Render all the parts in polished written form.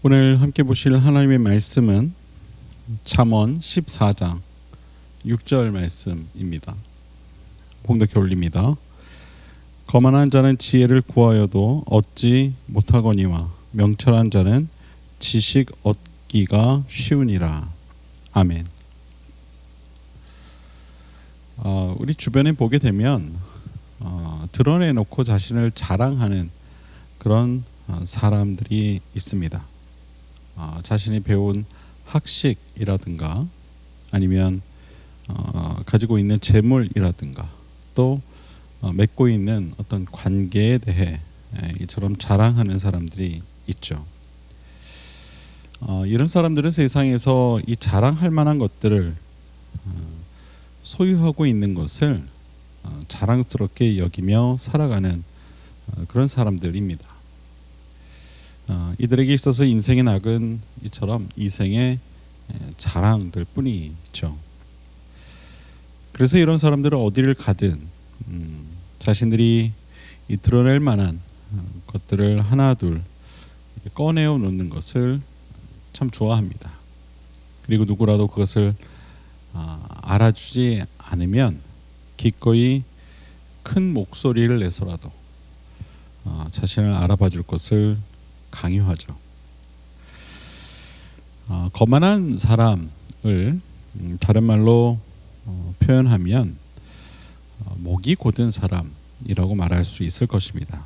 오늘 함께 보실 하나님의 말씀은 잠언 14장 6절 말씀입니다. 봉독해 올립니다. 거만한 자는 지혜를 구하여도 얻지 못하거니와 명철한 자는 지식 얻기가 쉬우니라. 아멘. 우리 주변에 보게 되면 드러내놓고 자신을 자랑하는 그런 사람들이 있습니다. 자신이 배운 학식이라든가 아니면 가지고 있는 재물이라든가 또 맺고 있는 어떤 관계에 대해 이처럼 자랑하는 사람들이 있죠. 이런 사람들은 세상에서 이 자랑할 만한 것들을 소유하고 있는 것을 자랑스럽게 여기며 살아가는 그런 사람들입니다. 이들에게 있어서 인생의 낙은 이처럼 이생의 자랑들 뿐이죠. 그래서 이런 사람들은 어디를 가든 자신들이 이 드러낼 만한 것들을 하나둘 꺼내어 놓는 것을 참 좋아합니다. 그리고 누구라도 그것을 알아주지 않으면 기꺼이 큰 목소리를 내서라도 자신을 알아봐 줄 것을 강요하죠. 거만한 사람을 다른 말로 표현하면 목이 곧은 사람이라고 말할 수 있을 것입니다.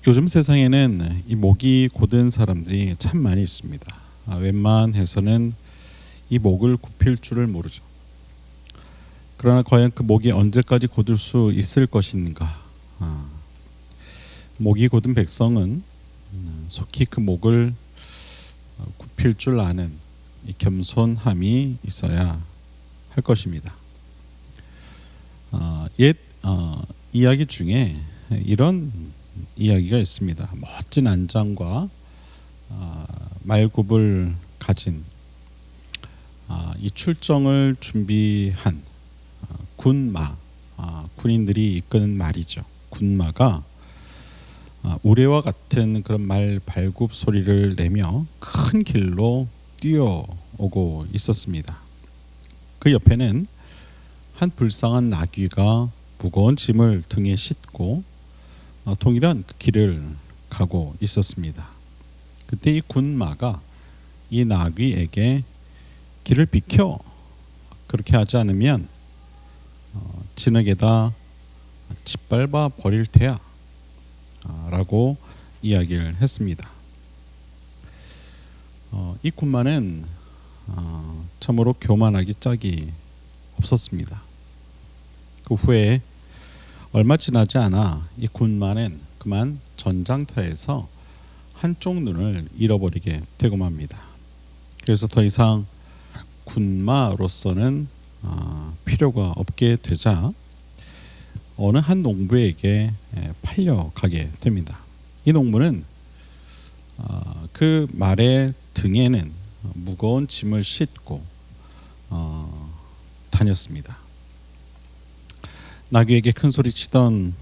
요즘 세상에는 이 목이 곧은 사람들이 참 많이 있습니다. 웬만해서는 이 목을 굽힐 줄을 모르죠. 그러나 과연 그 목이 언제까지 곧을 수 있을 것인가? 목이 곧은 백성은 속히 그 목을 굽힐 줄 아는 이 겸손함이 있어야 할 것입니다. 옛 이야기 중에 이런 이야기가 있습니다. 멋진 안장과 말굽을 가진 이 출정을 준비한 군마, 군인들이 이끄는 말이죠. 군마가 우레와 같은 그런 말 발굽 소리를 내며 큰 길로 뛰어오고 있었습니다. 그 옆에는 한 불쌍한 나귀가 무거운 짐을 등에 싣고 동일한 그 길을 가고 있었습니다. 그때 이 군마가 이 나귀에게 길을 비켜, 그렇게 하지 않으면 진흙에다 짓밟아 버릴 테야 라고 이야기를 했습니다. 이 군마는 참으로 교만하기 짝이 없었습니다. 그 후에 얼마 지나지 않아 이 군마는 그만 전장터에서 한쪽 눈을 잃어버리게 되고 맙니다. 그래서 더 이상 군마로서는 필요가 없게 되자 어느 한 농부에게 팔려가게 됩니다. 이 농부는 그 말의 등에는 무거운 짐을 싣고 다녔습니다. 나귀에게 큰 소리 치던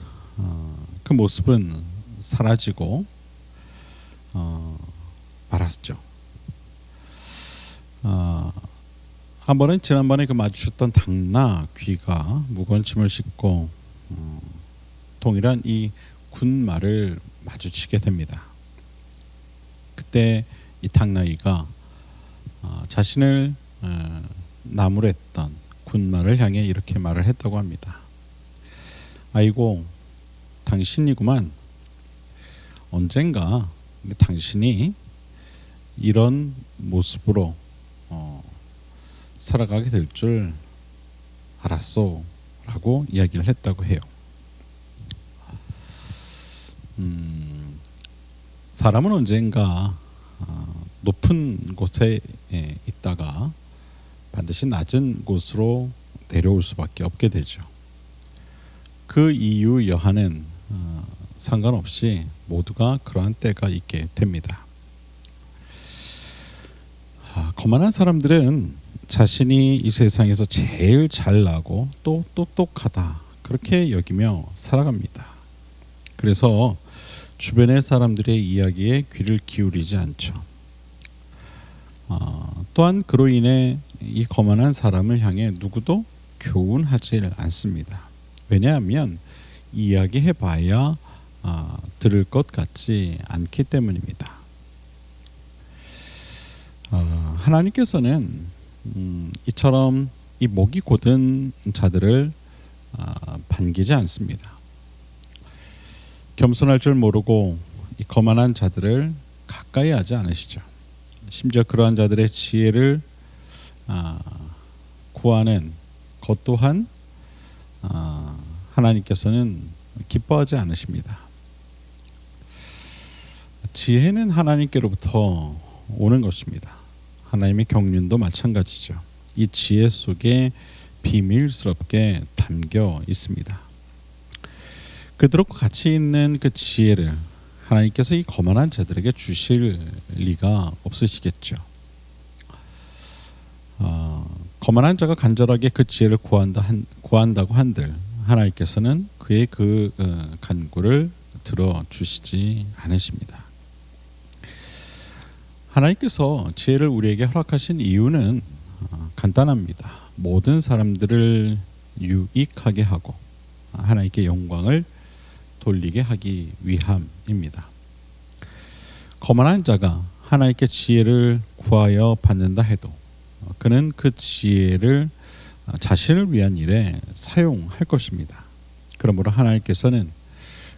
그 모습은 사라지고 말았죠. 한 번은 지난번에 그 마주쳤던 당나귀가 무거운 짐을 싣고 동일한 이 군마를 마주치게 됩니다. 그때 이 당나귀가 자신을 나무랬던 군마를 향해 이렇게 말을 했다고 합니다. 아이고, 당신이구만. 언젠가 당신이 이런 모습으로 살아가게 될 줄 알았소 라고 이야기를 했다고 해요. 사람은 언젠가 높은 곳에 있다가 반드시 낮은 곳으로 내려올 수밖에 없게 되죠. 그 이유 여하는 상관없이 모두가 그러한 때가 있게 됩니다. 거만한 사람들은 자신이 이 세상에서 제일 잘나고 또 똑똑하다 그렇게 여기며 살아갑니다. 그래서 주변의 사람들의 이야기에 귀를 기울이지 않죠. 또한 그로 인해 이 거만한 사람을 향해 누구도 교훈하지 않습니다. 왜냐하면 이야기해봐야 들을 것 같지 않기 때문입니다. 하나님께서는 이처럼 이 목이 곧은 자들을 반기지 않습니다. 겸손할 줄 모르고 이 거만한 자들을 가까이 하지 않으시죠. 심지어 그러한 자들의 지혜를 구하는 것 또한 하나님께서는 기뻐하지 않으십니다. 지혜는 하나님께로부터 오는 것입니다. 하나님의 경륜도 마찬가지죠. 이 지혜 속에 비밀스럽게 담겨 있습니다. 그들과 같이 있는 그 지혜를 하나님께서 이 거만한 자들에게 주실 리가 없으시겠죠. 거만한 자가 간절하게 그 지혜를 구한다고 한들 하나님께서는 그의 그 간구를 들어주시지 않으십니다. 하나님께서 지혜를 우리에게 허락하신 이유는 간단합니다. 모든 사람들을 유익하게 하고 하나님께 영광을 돌리게 하기 위함입니다. 거만한 자가 하나님께 지혜를 구하여 받는다 해도 그는 그 지혜를 자신을 위한 일에 사용할 것입니다. 그러므로 하나님께서는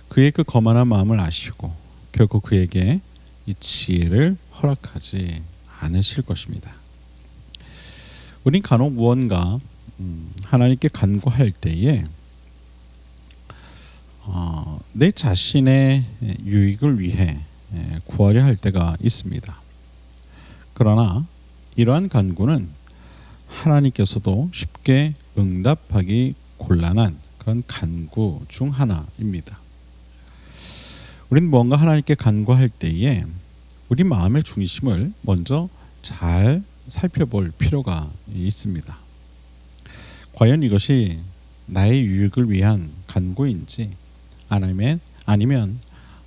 그의 그 거만한 마음을 아시고 결국 그에게 이 지혜를 허락하지 않으실 것입니다. 우린 간혹 무언가 하나님께 간구할 때에 내 자신의 유익을 위해 구하려 할 때가 있습니다. 그러나 이러한 간구는 하나님께서도 쉽게 응답하기 곤란한 그런 간구 중 하나입니다. 우리는 무언가 하나님께 간구할 때에 우리 마음의 중심을 먼저 잘 살펴볼 필요가 있습니다. 과연 이것이 나의 유익을 위한 간구인지 아니면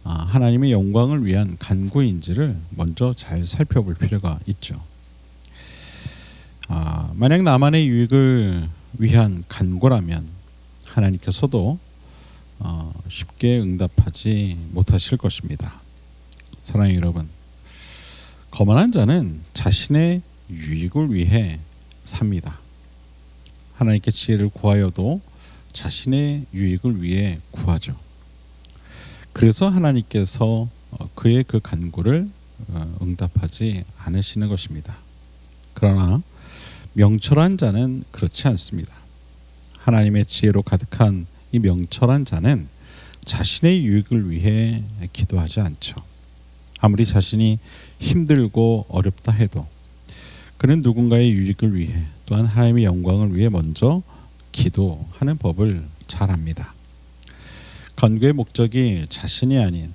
하나님의 영광을 위한 간구인지를 먼저 잘 살펴볼 필요가 있죠. 만약 나만의 유익을 위한 간구라면 하나님께서도 쉽게 응답하지 못하실 것입니다. 사랑하는 여러분, 거만한 자는 자신의 유익을 위해 삽니다. 하나님께 지혜를 구하여도 자신의 유익을 위해 구하죠. 그래서 하나님께서 그의 그 간구를 응답하지 않으시는 것입니다. 그러나 명철한 자는 그렇지 않습니다. 하나님의 지혜로 가득한 이 명철한 자는 자신의 유익을 위해 기도하지 않죠. 아무리 자신이 힘들고 어렵다 해도 그는 누군가의 유익을 위해 또한 하나님의 영광을 위해 먼저 기도하는 법을 잘 압니다. 간구의 목적이 자신이 아닌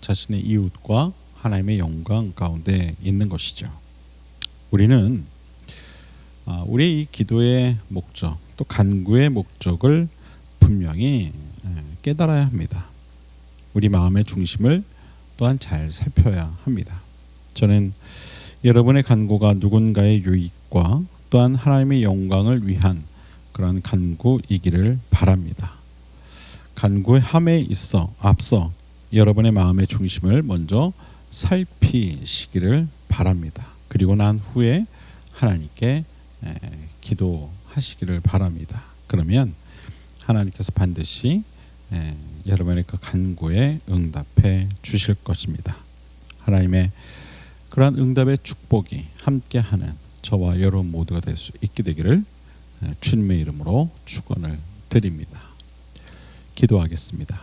자신의 이웃과 하나님의 영광 가운데 있는 것이죠. 우리는 우리의 이 기도의 목적 또 간구의 목적을 분명히 깨달아야 합니다. 우리 마음의 중심을 또한 잘 살펴야 합니다. 저는 여러분의 간구가 누군가의 유익과 또한 하나님의 영광을 위한 그런 간구이기를 바랍니다. 간구의 함에 앞서 여러분의 마음의 중심을 먼저 살피시기를 바랍니다. 그리고 난 후에 하나님께 기도하시기를 바랍니다. 그러면 하나님께서 반드시 여러분의 그 간구에 응답해 주실 것입니다. 하나님의 그러한 응답의 축복이 함께하는 저와 여러분 모두가 될 수 있게 되기를 주님의 이름으로 축원을 드립니다. 기도하겠습니다.